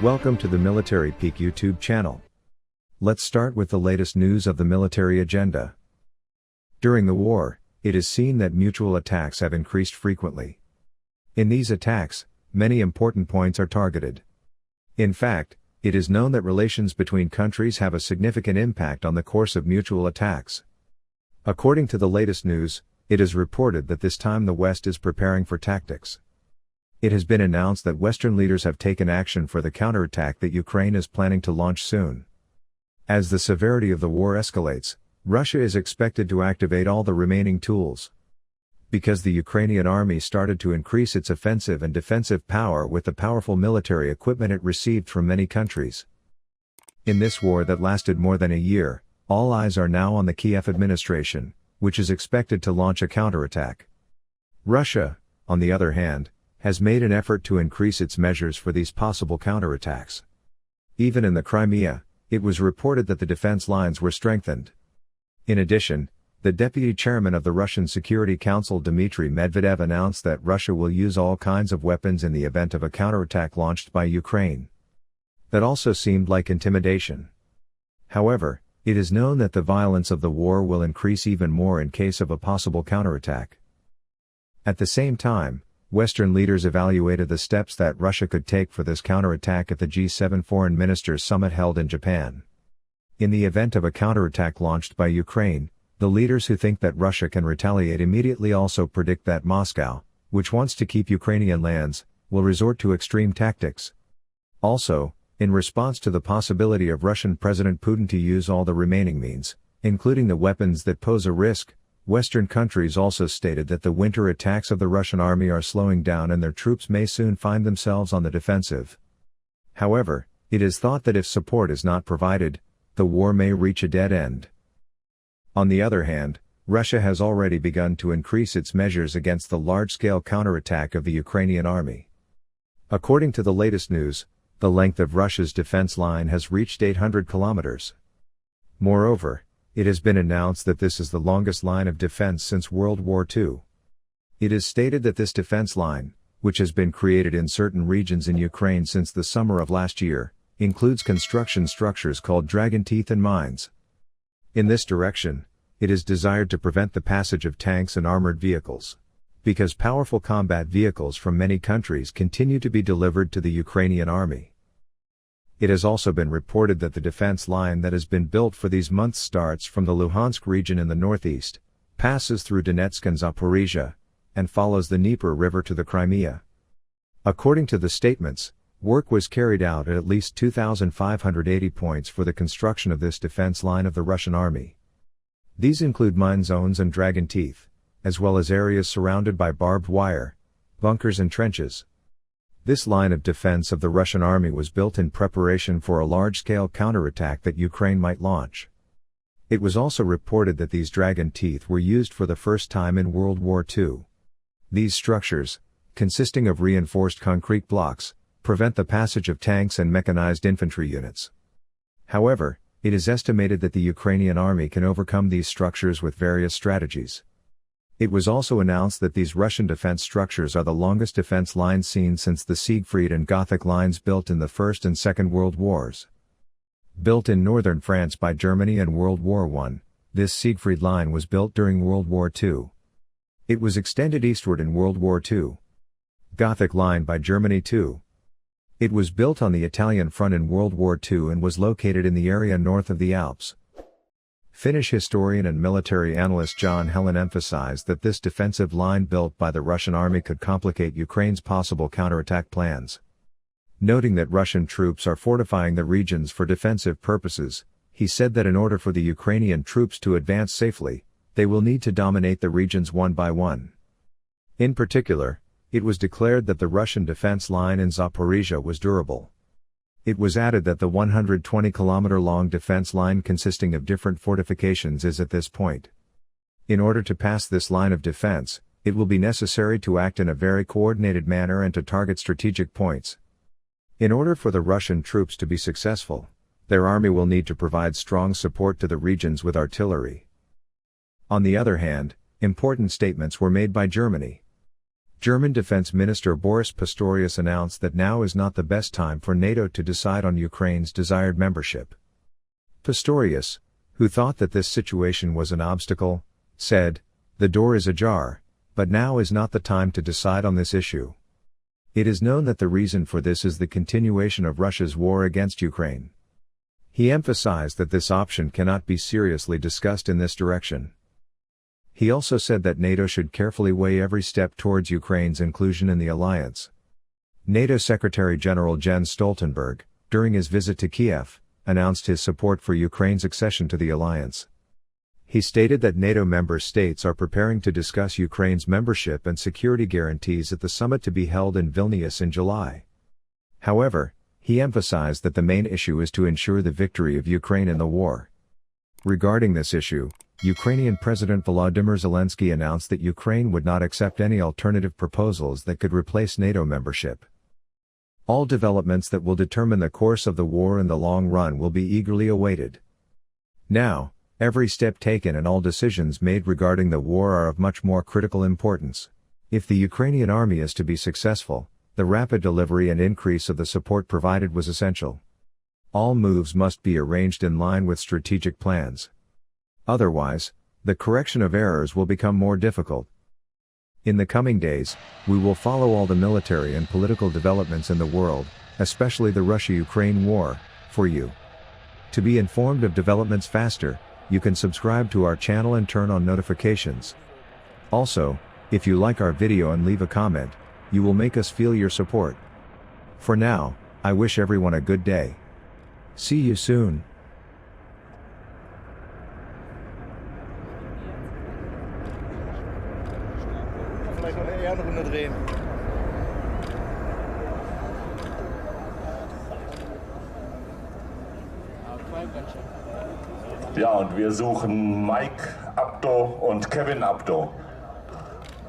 Welcome to the Military Peak YouTube channel. Let's start with the latest news of the military agenda. During the war, it is seen that mutual attacks have increased frequently. In these attacks, many important points are targeted. In fact, it is known that relations between countries have a significant impact on the course of mutual attacks. According to the latest news, it is reported that this time the West is preparing for tactics. It has been announced that Western leaders have taken action for the counterattack that Ukraine is planning to launch soon. As the severity of the war escalates, Russia is expected to activate all the remaining tools. Because the Ukrainian army started to increase its offensive and defensive power with the powerful military equipment it received from many countries. In this war that lasted more than a year, all eyes are now on the Kiev administration, which is expected to launch a counterattack. Russia, on the other hand, has made an effort to increase its measures for these possible counterattacks. Even in the Crimea, it was reported that the defense lines were strengthened. In addition, the deputy chairman of the Russian Security Council Dmitry Medvedev announced that Russia will use all kinds of weapons in the event of a counterattack launched by Ukraine. That also seemed like intimidation. However, it is known that the violence of the war will increase even more in case of a possible counterattack. At the same time, Western leaders evaluated the steps that Russia could take for this counterattack at the G7 Foreign Ministers Summit held in Japan. In the event of a counterattack launched by Ukraine, the leaders who think that Russia can retaliate immediately also predict that Moscow, which wants to keep Ukrainian lands, will resort to extreme tactics. Also, in response to the possibility of Russian President Putin to use all the remaining means, including the weapons that pose a risk, Western countries also stated that the winter attacks of the Russian army are slowing down and their troops may soon find themselves on the defensive. However, it is thought that if support is not provided, the war may reach a dead end. On the other hand, Russia has already begun to increase its measures against the large-scale counterattack of the Ukrainian army. According to the latest news, the length of Russia's defense line has reached 800 kilometers. Moreover, it has been announced that this is the longest line of defense since World War II. It is stated that this defense line, which has been created in certain regions in Ukraine since the summer of last year, includes construction structures called dragon teeth and mines. In this direction, it is desired to prevent the passage of tanks and armored vehicles. Because powerful combat vehicles from many countries continue to be delivered to the Ukrainian army. It has also been reported that the defense line that has been built for these months starts from the Luhansk region in the northeast, passes through Donetsk and Zaporizhia, and follows the Dnieper River to the Crimea. According to the statements, work was carried out at least 2,580 points for the construction of this defense line of the Russian army. These include mine zones and dragon teeth, as well as areas surrounded by barbed wire, bunkers and trenches. This line of defense of the Russian army was built in preparation for a large-scale counterattack that Ukraine might launch. It was also reported that these dragon teeth were used for the first time in World War II. These structures, consisting of reinforced concrete blocks, prevent the passage of tanks and mechanized infantry units. However, it is estimated that the Ukrainian army can overcome these structures with various strategies. It was also announced that these Russian defense structures are the longest defense lines seen since the Siegfried and Gothic lines built in the First and Second World Wars. Built in northern France by Germany in World War I, this Siegfried line was built during World War II. It was extended eastward in World War II. Gothic line by Germany too. It was built on the Italian front in World War II and was located in the area north of the Alps. Finnish historian and military analyst John Helen emphasized that this defensive line built by the Russian army could complicate Ukraine's possible counterattack plans. Noting that Russian troops are fortifying the regions for defensive purposes, he said that in order for the Ukrainian troops to advance safely, they will need to dominate the regions one by one. In particular, it was declared that the Russian defense line in Zaporizhia was durable. It was added that the 120-kilometer-long defense line consisting of different fortifications is at this point. In order to pass this line of defense, it will be necessary to act in a very coordinated manner and to target strategic points. In order for the Russian troops to be successful, their army will need to provide strong support to the regions with artillery. On the other hand, important statements were made by Germany. German Defense Minister Boris Pistorius announced that now is not the best time for NATO to decide on Ukraine's desired membership. Pistorius, who thought that this situation was an obstacle, said, "The door is ajar, but now is not the time to decide on this issue." It is known that the reason for this is the continuation of Russia's war against Ukraine. He emphasized that this option cannot be seriously discussed in this direction. He also said that NATO should carefully weigh every step towards Ukraine's inclusion in the alliance. NATO Secretary-General Jens Stoltenberg, during his visit to Kiev, announced his support for Ukraine's accession to the alliance. He stated that NATO member states are preparing to discuss Ukraine's membership and security guarantees at the summit to be held in Vilnius in July. However, he emphasized that the main issue is to ensure the victory of Ukraine in the war. Regarding this issue, Ukrainian President Volodymyr Zelensky announced that Ukraine would not accept any alternative proposals that could replace NATO membership. All developments that will determine the course of the war in the long run will be eagerly awaited. Now, every step taken and all decisions made regarding the war are of much more critical importance. If the Ukrainian army is to be successful, the rapid delivery and increase of the support provided was essential. All moves must be arranged in line with strategic plans. Otherwise, the correction of errors will become more difficult. In the coming days, we will follow all the military and political developments in the world, especially the Russia-Ukraine war, for you. To be informed of developments faster, you can subscribe to our channel and turn on notifications. Also, if you like our video and leave a comment, you will make us feel your support. For now, I wish everyone a good day. See you soon. Vielleicht noch eher eine Runde drehen. Ja, und wir suchen Mike Abdo und Kevin Abdo.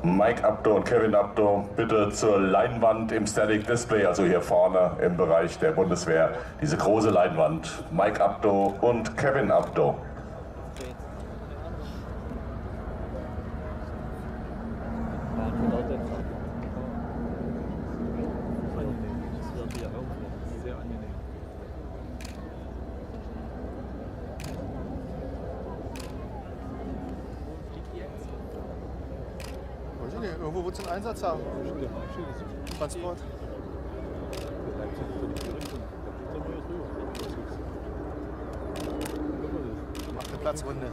Mike Abdo und Kevin Abdo, bitte zur Leinwand im Static Display, also hier vorne im Bereich der Bundeswehr, diese große Leinwand. Mike Abdo und Kevin Abdo. Irgendwo wird es einen Einsatz haben. Transport. Macht eine Platzrunde.